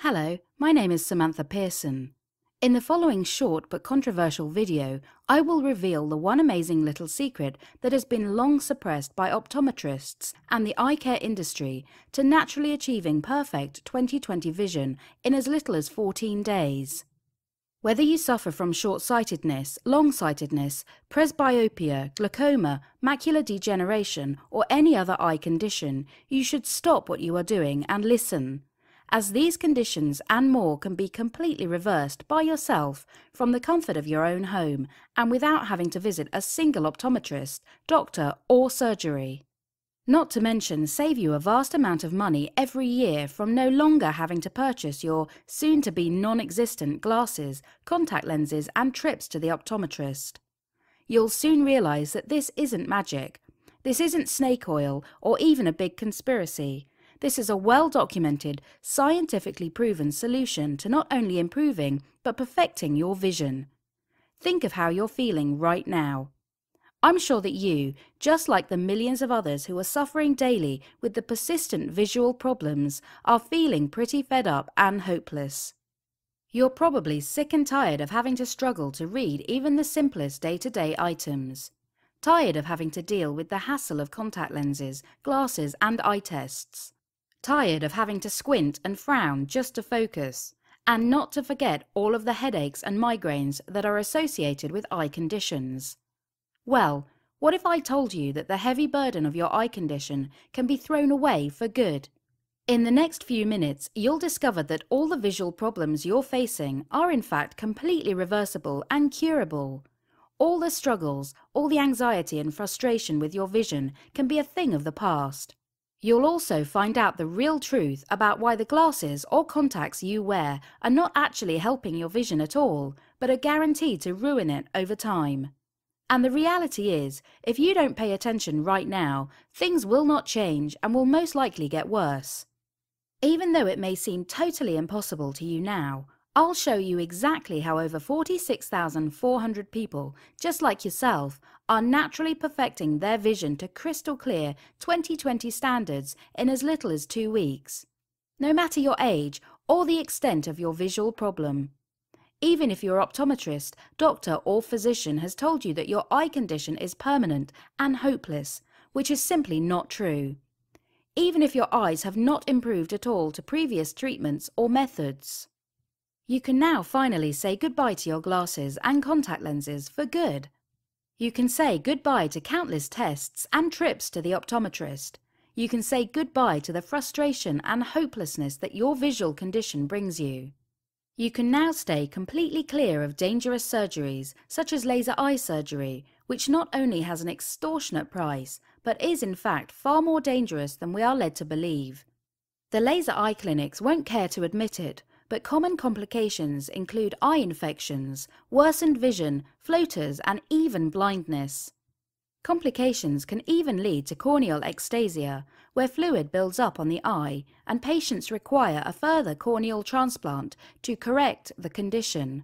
Hello, my name is Samantha Pearson. In the following short but controversial video, I will reveal the one amazing little secret that has been long suppressed by optometrists and the eye care industry to naturally achieving perfect 20/20 vision in as little as 14 days. Whether you suffer from short-sightedness, long-sightedness, presbyopia, glaucoma, macular degeneration, or any other eye condition, you should stop what you are doing and listen, as these conditions and more can be completely reversed by yourself from the comfort of your own home and without having to visit a single optometrist, doctor, or surgery. Not to mention save you a vast amount of money every year from no longer having to purchase your soon-to-be non-existent glasses, contact lenses and trips to the optometrist. You'll soon realize that this isn't magic. This isn't snake oil or even a big conspiracy. This is a well-documented, scientifically proven solution to not only improving but perfecting your vision. Think of how you're feeling right now. I'm sure that you, just like the millions of others who are suffering daily with the persistent visual problems, are feeling pretty fed up and hopeless. You're probably sick and tired of having to struggle to read even the simplest day-to-day items. Tired of having to deal with the hassle of contact lenses, glasses and eye tests. Tired of having to squint and frown just to focus. And not to forget all of the headaches and migraines that are associated with eye conditions. Well, what if I told you that the heavy burden of your eye condition can be thrown away for good? In the next few minutes, you'll discover that all the visual problems you're facing are in fact completely reversible and curable. All the struggles, all the anxiety and frustration with your vision can be a thing of the past. You'll also find out the real truth about why the glasses or contacts you wear are not actually helping your vision at all, but are guaranteed to ruin it over time. And the reality is, if you don't pay attention right now, things will not change and will most likely get worse. Even though it may seem totally impossible to you now, I'll show you exactly how over 46,400 people, just like yourself, are naturally perfecting their vision to crystal clear 20/20 standards in as little as 2 weeks. No matter your age or the extent of your visual problem. Even if your optometrist, doctor or physician has told you that your eye condition is permanent and hopeless, which is simply not true. Even if your eyes have not improved at all to previous treatments or methods. You can now finally say goodbye to your glasses and contact lenses for good. You can say goodbye to countless tests and trips to the optometrist. You can say goodbye to the frustration and hopelessness that your visual condition brings you. You can now stay completely clear of dangerous surgeries, such as laser eye surgery, which not only has an extortionate price, but is in fact far more dangerous than we are led to believe. The laser eye clinics won't care to admit it, but common complications include eye infections, worsened vision, floaters, and even blindness. Complications can even lead to corneal ectasia, where fluid builds up on the eye, and patients require a further corneal transplant to correct the condition.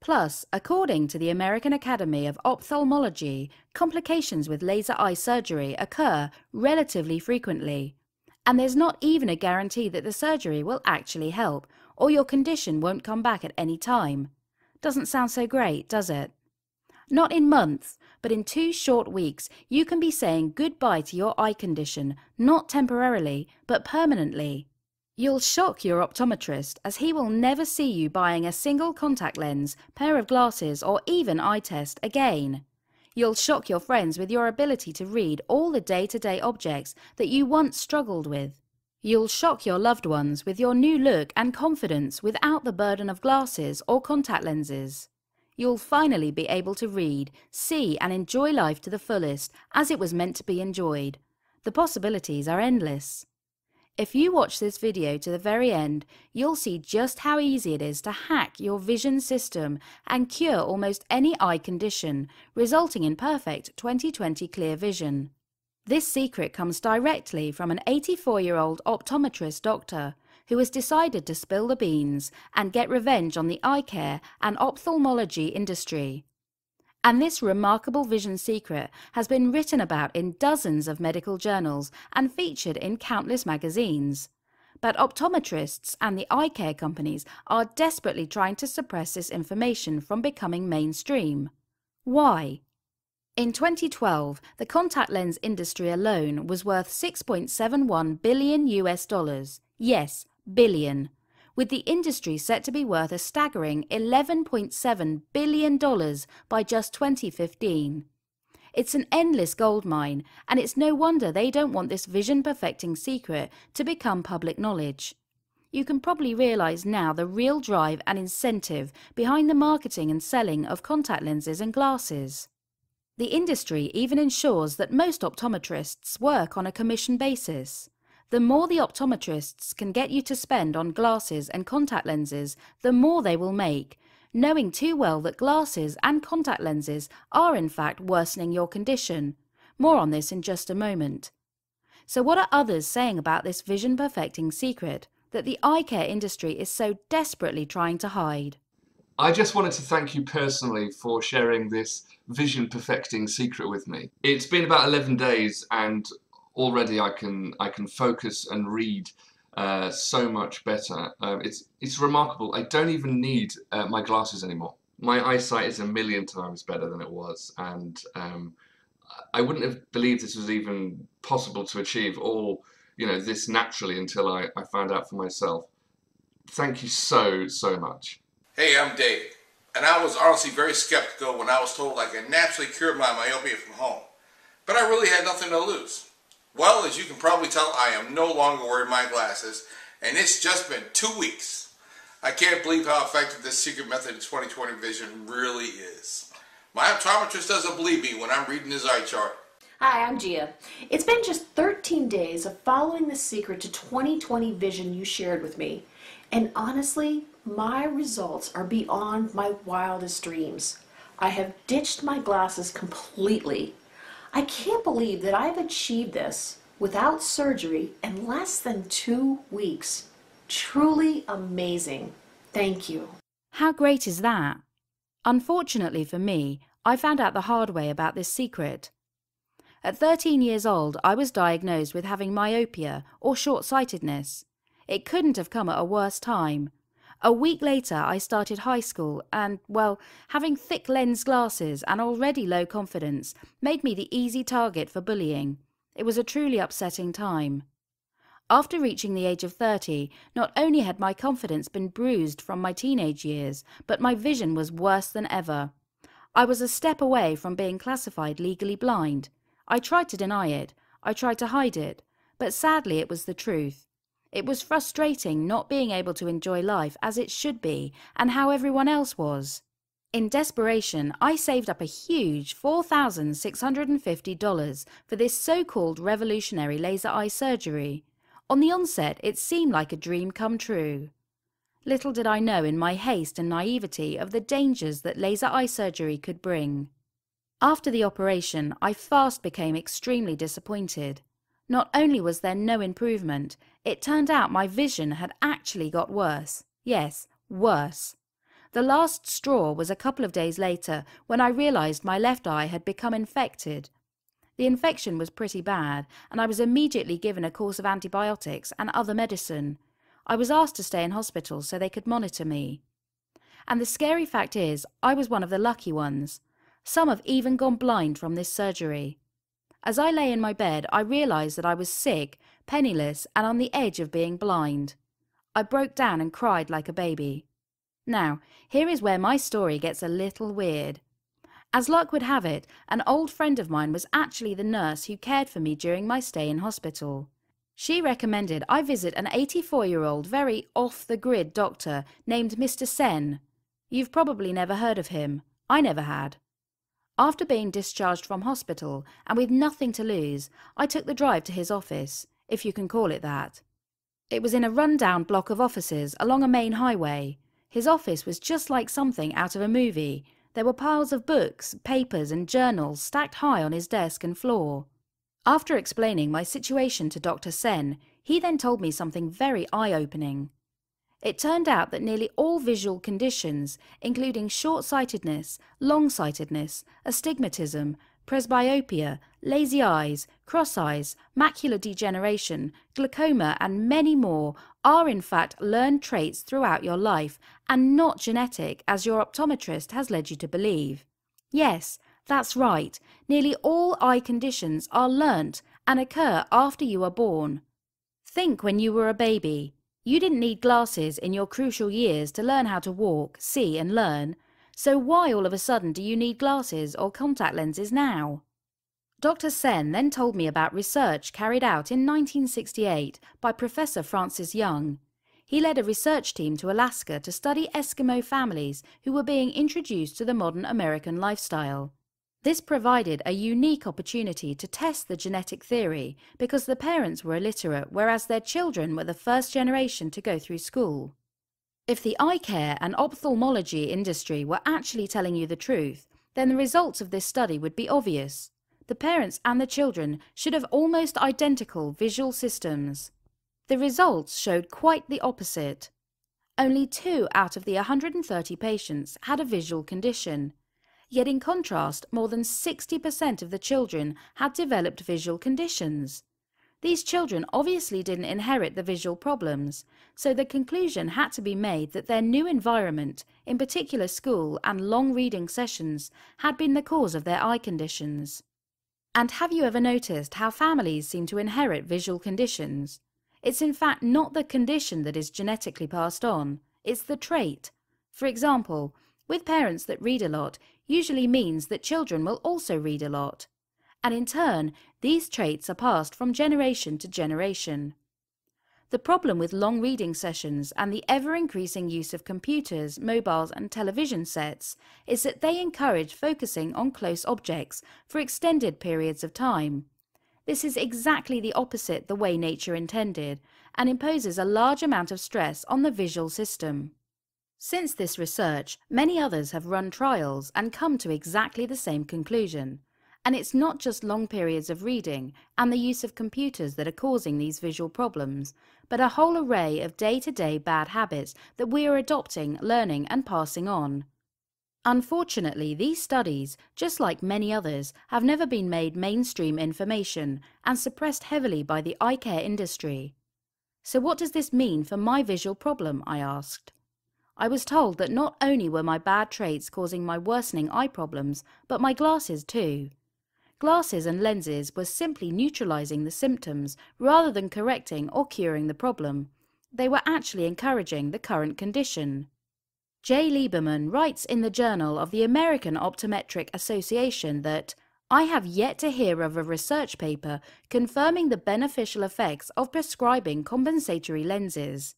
Plus, according to the American Academy of Ophthalmology, complications with laser eye surgery occur relatively frequently, and there's not even a guarantee that the surgery will actually help, or your condition won't come back at any time. Doesn't sound so great, does it? Not in months, but in 2 short weeks, you can be saying goodbye to your eye condition, not temporarily, but permanently. You'll shock your optometrist, as he will never see you buying a single contact lens, pair of glasses, or even eye test again. You'll shock your friends with your ability to read all the day-to-day objects that you once struggled with. You'll shock your loved ones with your new look and confidence without the burden of glasses or contact lenses. You'll finally be able to read, see and enjoy life to the fullest as it was meant to be enjoyed. The possibilities are endless. If you watch this video to the very end, you'll see just how easy it is to hack your vision system and cure almost any eye condition, resulting in perfect 20/20 clear vision. This secret comes directly from an 84-year-old optometrist doctor who has decided to spill the beans and get revenge on the eye care and ophthalmology industry. And this remarkable vision secret has been written about in dozens of medical journals and featured in countless magazines. but optometrists and the eye care companies are desperately trying to suppress this information from becoming mainstream. Why? In 2012, the contact lens industry alone was worth $6.71 billion US. Yes, billion. With the industry set to be worth a staggering $11.7 billion by just 2015. It's an endless gold mine, and it's no wonder they don't want this vision-perfecting secret to become public knowledge. You can probably realise now the real drive and incentive behind the marketing and selling of contact lenses and glasses. The industry even ensures that most optometrists work on a commission basis. The more the optometrists can get you to spend on glasses and contact lenses, the more they will make, knowing too well that glasses and contact lenses are in fact worsening your condition. More on this in just a moment. So what are others saying about this vision-perfecting secret that the eye care industry is so desperately trying to hide? I just wanted to thank you personally for sharing this vision-perfecting secret with me. It's been about 11 days and already I can focus and read so much better. It's remarkable. I don't even need my glasses anymore. My eyesight is a million times better than it was, and I wouldn't have believed this was even possible to achieve this naturally until I found out for myself. Thank you so much. Hey, I'm Dave, and I was honestly very skeptical when I was told I could naturally cure my myopia from home, but I really had nothing to lose. Well, as you can probably tell, I am no longer wearing my glasses, and it's just been 2 weeks. I can't believe how effective this secret method of 20/20 vision really is. My optometrist doesn't believe me when I'm reading his eye chart. Hi, I'm Gia. It's been just 13 days of following the secret to 20/20 vision you shared with me, and honestly, my results are beyond my wildest dreams. I have ditched my glasses completely. I can't believe that I've achieved this without surgery in less than 2 weeks. Truly amazing. Thank you. How great is that? Unfortunately for me, I found out the hard way about this secret. At 13 years old, I was diagnosed with having myopia or short-sightedness. It couldn't have come at a worse time. A week later, I started high school and, well, having thick lens glasses and already low confidence made me the easy target for bullying. It was a truly upsetting time. After reaching the age of 30, not only had my confidence been bruised from my teenage years, but my vision was worse than ever. I was a step away from being classified legally blind. I tried to deny it, I tried to hide it, but sadly it was the truth. It was frustrating not being able to enjoy life as it should be and how everyone else was. In desperation, I saved up a huge $4,650 for this so-called revolutionary laser eye surgery. On the onset, it seemed like a dream come true. Little did I know in my haste and naivety of the dangers that laser eye surgery could bring. After the operation, I fast became extremely disappointed. Not only was there no improvement, it turned out my vision had actually got worse. Yes, worse. The last straw was a couple of days later when I realized my left eye had become infected. The infection was pretty bad, and I was immediately given a course of antibiotics and other medicine. I was asked to stay in hospital so they could monitor me. And the scary fact is, I was one of the lucky ones. Some have even gone blind from this surgery. As I lay in my bed, I realized that I was sick, penniless, and on the edge of being blind. I broke down and cried like a baby. Now, here is where my story gets a little weird. As luck would have it, an old friend of mine was actually the nurse who cared for me during my stay in hospital. She recommended I visit an 84-year-old, very off-the-grid doctor named Mr. Sen. You've probably never heard of him. I never had. After being discharged from hospital and with nothing to lose, I took the drive to his office, if you can call it that. It was in a run-down block of offices along a main highway. His office was just like something out of a movie. There were piles of books, papers and journals stacked high on his desk and floor. After explaining my situation to Dr. Sen, he then told me something very eye-opening. It turned out that nearly all visual conditions, including short-sightedness, long-sightedness, astigmatism, presbyopia, lazy eyes, cross eyes, macular degeneration, glaucoma and many more are in fact learned traits throughout your life and not genetic as your optometrist has led you to believe. Yes, that's right, nearly all eye conditions are learnt and occur after you are born. Think when you were a baby. You didn't need glasses in your crucial years to learn how to walk, see and learn. So why all of a sudden do you need glasses or contact lenses now? Dr. Sen then told me about research carried out in 1968 by Professor Francis Young. He led a research team to Alaska to study Eskimo families who were being introduced to the modern American lifestyle. This provided a unique opportunity to test the genetic theory because the parents were illiterate, whereas their children were the first generation to go through school. If the eye care and ophthalmology industry were actually telling you the truth, then the results of this study would be obvious. The parents and the children should have almost identical visual systems. The results showed quite the opposite. Only 2 out of the 130 patients had a visual condition. Yet in contrast, more than 60% of the children had developed visual conditions. These children obviously didn't inherit the visual problems, so the conclusion had to be made that their new environment, in particular school and long reading sessions, had been the cause of their eye conditions. And have you ever noticed how families seem to inherit visual conditions? It's in fact not the condition that is genetically passed on, it's the trait. For example, with parents that read a lot, usually means that children will also read a lot. And in turn, these traits are passed from generation to generation. The problem with long reading sessions and the ever-increasing use of computers, mobiles and television sets is that they encourage focusing on close objects for extended periods of time. This is exactly the opposite the way nature intended and imposes a large amount of stress on the visual system. Since this research, many others have run trials and come to exactly the same conclusion. And it's not just long periods of reading and the use of computers that are causing these visual problems, but a whole array of day-to-day bad habits that we are adopting, learning and passing on. Unfortunately, these studies, just like many others, have never been made mainstream information and suppressed heavily by the eye care industry. So what does this mean for my visual problem, I asked. I was told that not only were my bad traits causing my worsening eye problems, but my glasses too. Glasses and lenses were simply neutralizing the symptoms rather than correcting or curing the problem. They were actually encouraging the current condition. Jay Lieberman writes in the Journal of the American Optometric Association that, "I have yet to hear of a research paper confirming the beneficial effects of prescribing compensatory lenses.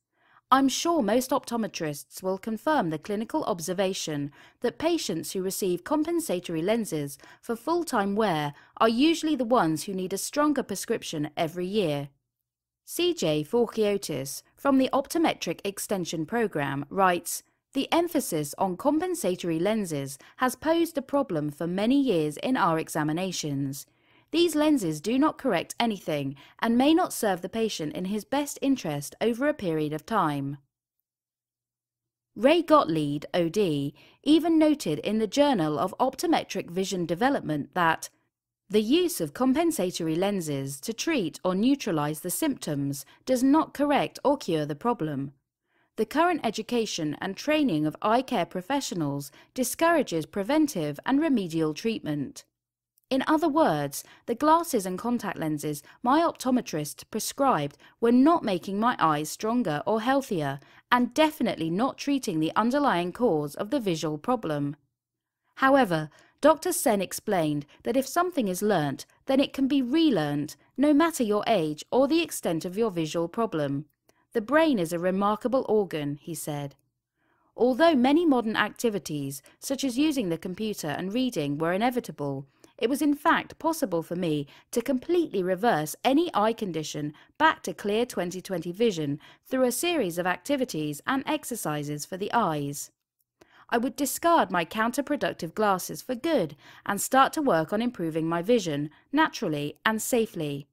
I'm sure most optometrists will confirm the clinical observation that patients who receive compensatory lenses for full-time wear are usually the ones who need a stronger prescription every year." CJ Forkiotis from the Optometric Extension Program writes, "The emphasis on compensatory lenses has posed a problem for many years in our examinations. These lenses do not correct anything and may not serve the patient in his best interest over a period of time." Ray Gottlieb, OD, even noted in the Journal of Optometric Vision Development that the use of compensatory lenses to treat or neutralize the symptoms does not correct or cure the problem. The current education and training of eye care professionals discourages preventive and remedial treatment. In other words, the glasses and contact lenses my optometrist prescribed were not making my eyes stronger or healthier, and definitely not treating the underlying cause of the visual problem. However, Dr. Sen explained that if something is learnt, then it can be relearnt, no matter your age or the extent of your visual problem. The brain is a remarkable organ, he said. Although many modern activities, such as using the computer and reading, were inevitable, it was in fact possible for me to completely reverse any eye condition back to clear 20/20 vision through a series of activities and exercises for the eyes. I would discard my counterproductive glasses for good and start to work on improving my vision, naturally and safely.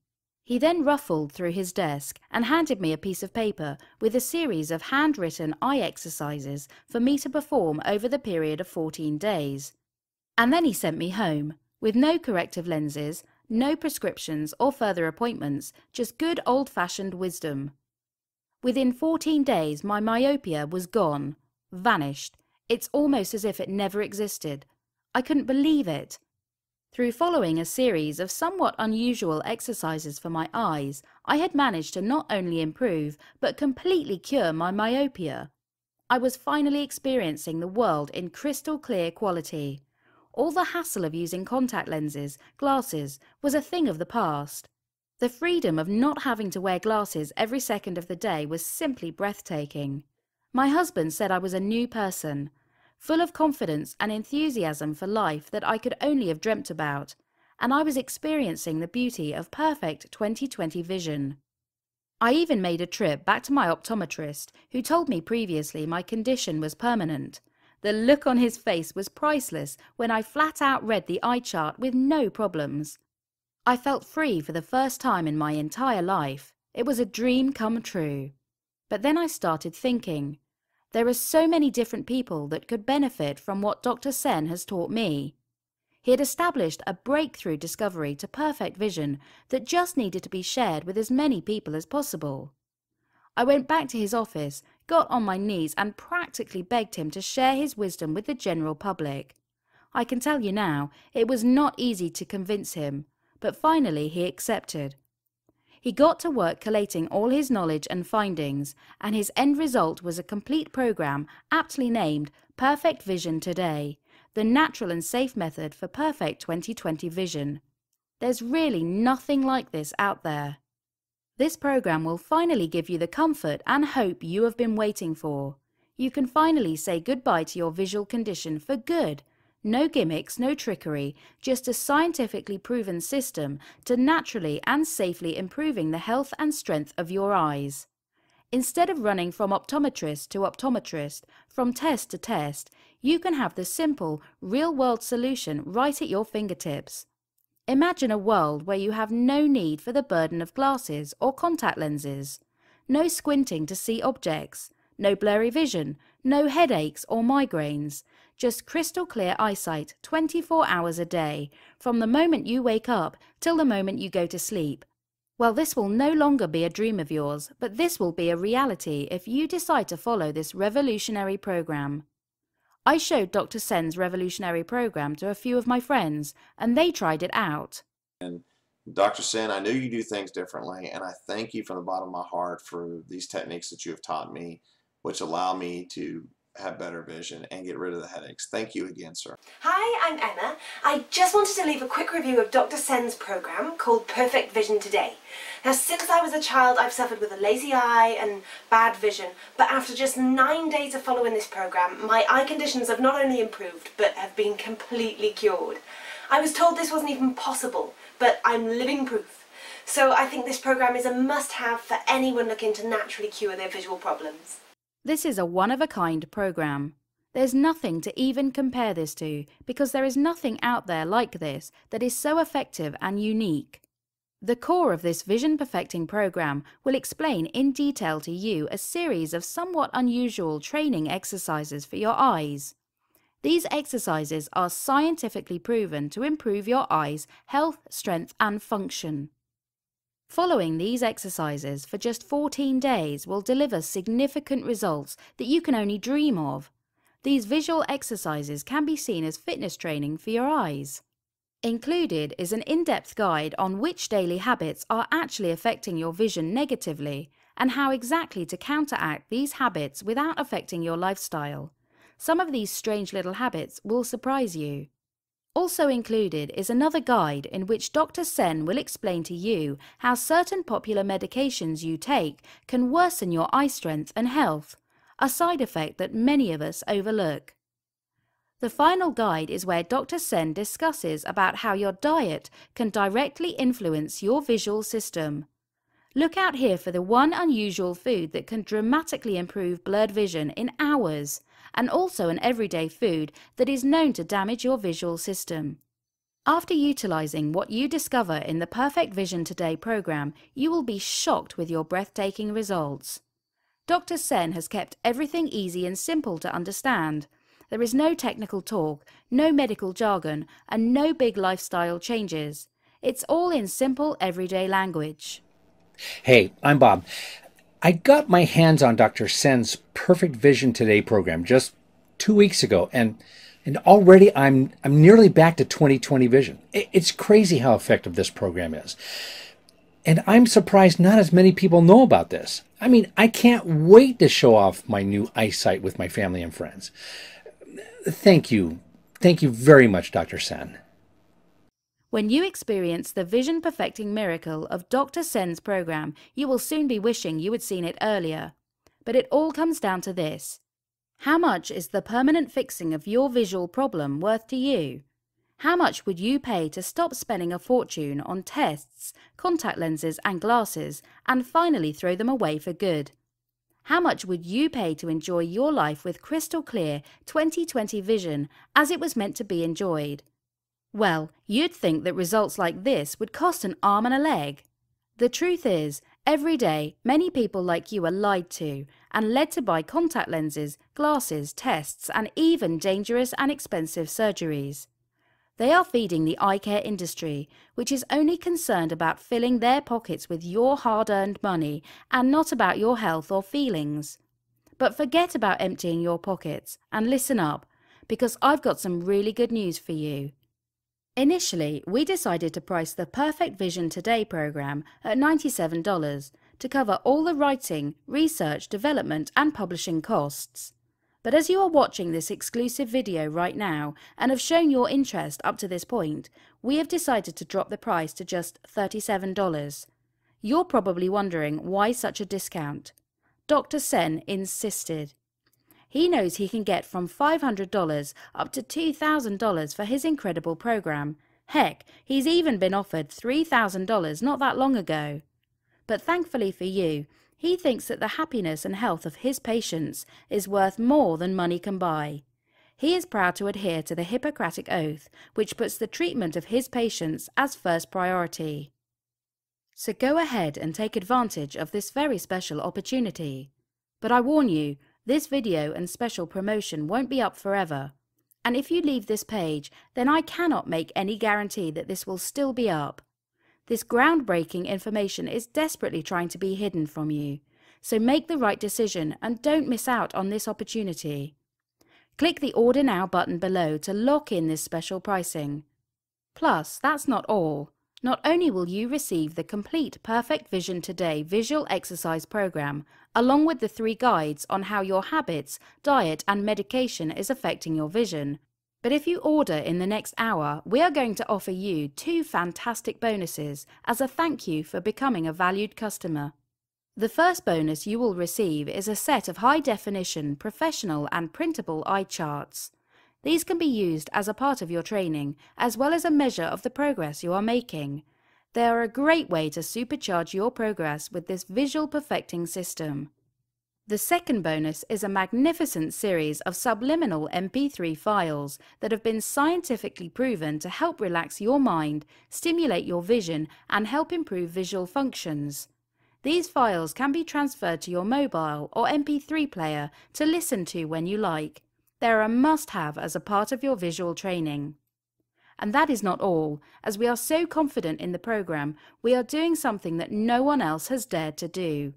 He then ruffled through his desk and handed me a piece of paper with a series of handwritten eye exercises for me to perform over the period of 14 days. And then he sent me home, with no corrective lenses, no prescriptions or further appointments, just good old-fashioned wisdom. Within 14 days my myopia was gone, vanished. It's almost as if it never existed. I couldn't believe it. Through following a series of somewhat unusual exercises for my eyes, I had managed to not only improve but completely cure my myopia. I was finally experiencing the world in crystal clear quality. All the hassle of using contact lenses, glasses, was a thing of the past. The freedom of not having to wear glasses every second of the day was simply breathtaking. My husband said I was a new person, full of confidence and enthusiasm for life that I could only have dreamt about, and I was experiencing the beauty of perfect 20/20 vision. I even made a trip back to my optometrist, who told me previously my condition was permanent. The look on his face was priceless when I flat out read the eye chart with no problems. I felt free for the first time in my entire life. It was a dream come true. But then I started thinking, there are so many different people that could benefit from what Dr. Sen has taught me. He had established a breakthrough discovery to perfect vision that just needed to be shared with as many people as possible. I went back to his office, got on my knees and practically begged him to share his wisdom with the general public. I can tell you now, it was not easy to convince him, but finally he accepted. He got to work collating all his knowledge and findings, and his end result was a complete program aptly named Perfect Vision Today, the natural and safe method for perfect 20/20 vision. There's really nothing like this out there. This program will finally give you the comfort and hope you have been waiting for. You can finally say goodbye to your visual condition for good. No gimmicks, no trickery, just a scientifically proven system to naturally and safely improving the health and strength of your eyes. Instead of running from optometrist to optometrist, from test to test, you can have the simple, real-world solution right at your fingertips. Imagine a world where you have no need for the burden of glasses or contact lenses, no squinting to see objects, no blurry vision, no headaches or migraines, just crystal clear eyesight 24 hours a day, from the moment you wake up till the moment you go to sleep. Well, this will no longer be a dream of yours, but this will be a reality if you decide to follow this revolutionary program. I showed Dr. Sen's revolutionary program to a few of my friends, and they tried it out. And Dr. Sen, I know you do things differently, and I thank you from the bottom of my heart for these techniques that you have taught me, which allow me to have better vision and get rid of the headaches. Thank you again, sir. Hi, I'm Emma. I just wanted to leave a quick review of Dr. Sen's program called Perfect Vision Today. Now, since I was a child, I've suffered with a lazy eye and bad vision, but after just 9 days of following this program, my eye conditions have not only improved, but have been completely cured. I was told this wasn't even possible, but I'm living proof. So I think this program is a must-have for anyone looking to naturally cure their visual problems. This is a one-of-a-kind program. There's nothing to even compare this to, because there is nothing out there like this that is so effective and unique. The core of this vision perfecting program will explain in detail to you a series of somewhat unusual training exercises for your eyes. These exercises are scientifically proven to improve your eyes' health, strength and function. Following these exercises for just 14 days will deliver significant results that you can only dream of. These visual exercises can be seen as fitness training for your eyes. Included is an in-depth guide on which daily habits are actually affecting your vision negatively and how exactly to counteract these habits without affecting your lifestyle. Some of these strange little habits will surprise you. Also included is another guide in which Dr. Sen will explain to you how certain popular medications you take can worsen your eye strength and health, a side effect that many of us overlook. The final guide is where Dr. Sen discusses about how your diet can directly influence your visual system. Look out here for the one unusual food that can dramatically improve blurred vision in hours, and also an everyday food that is known to damage your visual system. After utilizing what you discover in the Perfect Vision Today program, you will be shocked with your breathtaking results. Dr. Sen has kept everything easy and simple to understand. There is no technical talk, no medical jargon, and no big lifestyle changes. It's all in simple, everyday language. Hey, I'm Bob. I got my hands on Dr. Sen's Perfect Vision Today program just 2 weeks ago, and already I'm nearly back to 20/20 vision. It's crazy how effective this program is. And I'm surprised not as many people know about this. I mean, I can't wait to show off my new eyesight with my family and friends. Thank you. Thank you very much, Dr. Sen. When you experience the vision perfecting miracle of Dr. Sen's program, you will soon be wishing you had seen it earlier. But it all comes down to this. How much is the permanent fixing of your visual problem worth to you? How much would you pay to stop spending a fortune on tests, contact lenses and glasses and finally throw them away for good? How much would you pay to enjoy your life with crystal clear 20/20 vision as it was meant to be enjoyed? Well, you'd think that results like this would cost an arm and a leg. The truth is, every day many people like you are lied to and led to buy contact lenses, glasses, tests and even dangerous and expensive surgeries. They are feeding the eye care industry, which is only concerned about filling their pockets with your hard-earned money and not about your health or feelings. But forget about emptying your pockets and listen up, because I've got some really good news for you. Initially, we decided to price the Perfect Vision Today program at $97 to cover all the writing, research, development and publishing costs. But as you are watching this exclusive video right now and have shown your interest up to this point, we have decided to drop the price to just $37. You're probably wondering why such a discount. Dr. Sen insisted. He knows he can get from $500 up to $2,000 for his incredible program. Heck, he's even been offered $3,000 not that long ago. But thankfully for you, he thinks that the happiness and health of his patients is worth more than money can buy. He is proud to adhere to the Hippocratic Oath, which puts the treatment of his patients as first priority. So go ahead and take advantage of this very special opportunity. But I warn you, this video and special promotion won't be up forever. And if you leave this page, then I cannot make any guarantee that this will still be up. This groundbreaking information is desperately trying to be hidden from you, so make the right decision and don't miss out on this opportunity. Click the Order Now button below to lock in this special pricing. Plus, that's not all. Not only will you receive the complete Perfect Vision Today visual exercise program, along with the 3 guides on how your habits, diet and medication is affecting your vision, but if you order in the next hour, we are going to offer you 2 fantastic bonuses as a thank you for becoming a valued customer. The first bonus you will receive is a set of high-definition, professional and printable eye charts. These can be used as a part of your training, as well as a measure of the progress you are making. They are a great way to supercharge your progress with this visual perfecting system. The second bonus is a magnificent series of subliminal MP3 files that have been scientifically proven to help relax your mind, stimulate your vision, and help improve visual functions. These files can be transferred to your mobile or MP3 player to listen to when you like. They're a must-have as a part of your visual training. And that is not all. As we are so confident in the program, we are doing something that no one else has dared to do.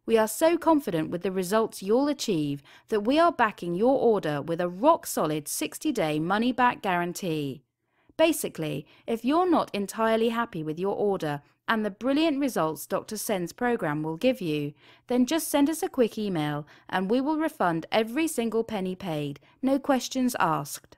We are so confident with the results you'll achieve that we are backing your order with a rock-solid 60-day money-back guarantee. Basically, if you're not entirely happy with your order and the brilliant results Dr. Sen's program will give you, then just send us a quick email and we will refund every single penny paid, no questions asked.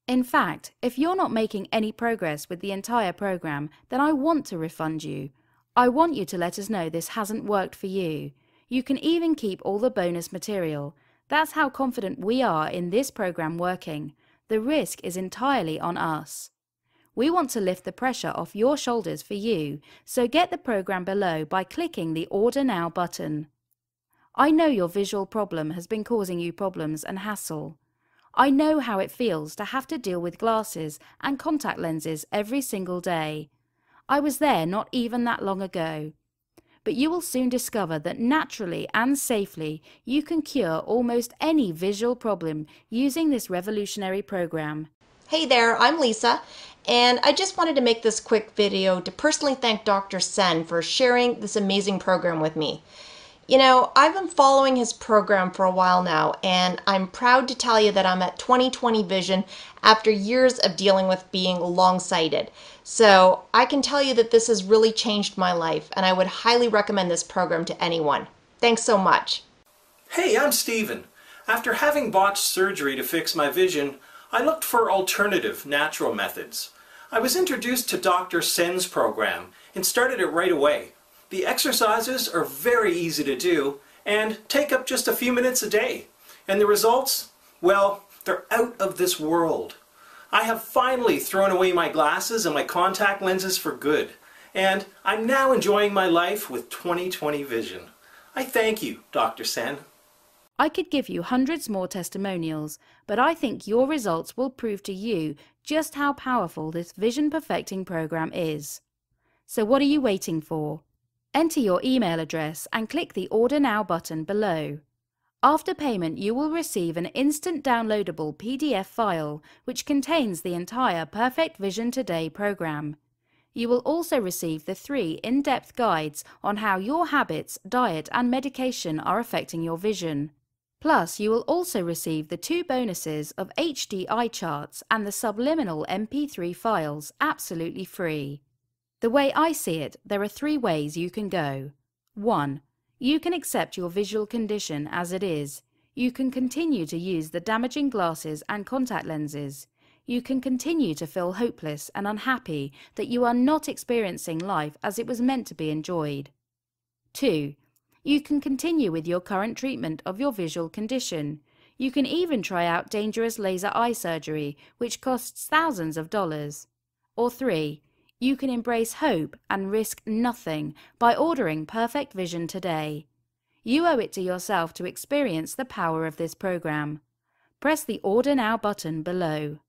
In fact, if you're not making any progress with the entire program, then I want to refund you. I want you to let us know this hasn't worked for you. You can even keep all the bonus material. That's how confident we are in this program working. The risk is entirely on us. We want to lift the pressure off your shoulders for you, so get the program below by clicking the Order Now button. I know your visual problem has been causing you problems and hassle. I know how it feels to have to deal with glasses and contact lenses every single day. I was there not even that long ago. But you will soon discover that naturally and safely you can cure almost any visual problem using this revolutionary program. Hey there, I'm Lisa, and I just wanted to make this quick video to personally thank Dr. Sen for sharing this amazing program with me. You know, I've been following his program for a while now, and I'm proud to tell you that I'm at 20/20 vision after years of dealing with being long-sighted. So I can tell you that this has really changed my life, and I would highly recommend this program to anyone. Thanks so much. Hey, I'm Steven. After having botched surgery to fix my vision, I looked for alternative, natural methods. I was introduced to Dr. Sen's program and started it right away. The exercises are very easy to do and take up just a few minutes a day. And the results? Well, they're out of this world. I have finally thrown away my glasses and my contact lenses for good, and I'm now enjoying my life with 20/20 vision. I thank you, Dr. Sen. I could give you hundreds more testimonials, but I think your results will prove to you just how powerful this vision perfecting program is. So what are you waiting for? Enter your email address and click the Order Now button below. After payment, you will receive an instant downloadable PDF file which contains the entire Perfect Vision Today program. You will also receive the 3 in-depth guides on how your habits, diet and medication are affecting your vision. Plus, you will also receive the 2 bonuses of HD eye charts and the subliminal MP3 files absolutely free. The way I see it, there are 3 ways you can go. 1. You can accept your visual condition as it is. You can continue to use the damaging glasses and contact lenses. You can continue to feel hopeless and unhappy that you are not experiencing life as it was meant to be enjoyed. 2. You can continue with your current treatment of your visual condition. You can even try out dangerous laser eye surgery, which costs thousands of dollars. Or 3. You can embrace hope and risk nothing by ordering Perfect Vision today. You owe it to yourself to experience the power of this program. Press the Order Now button below.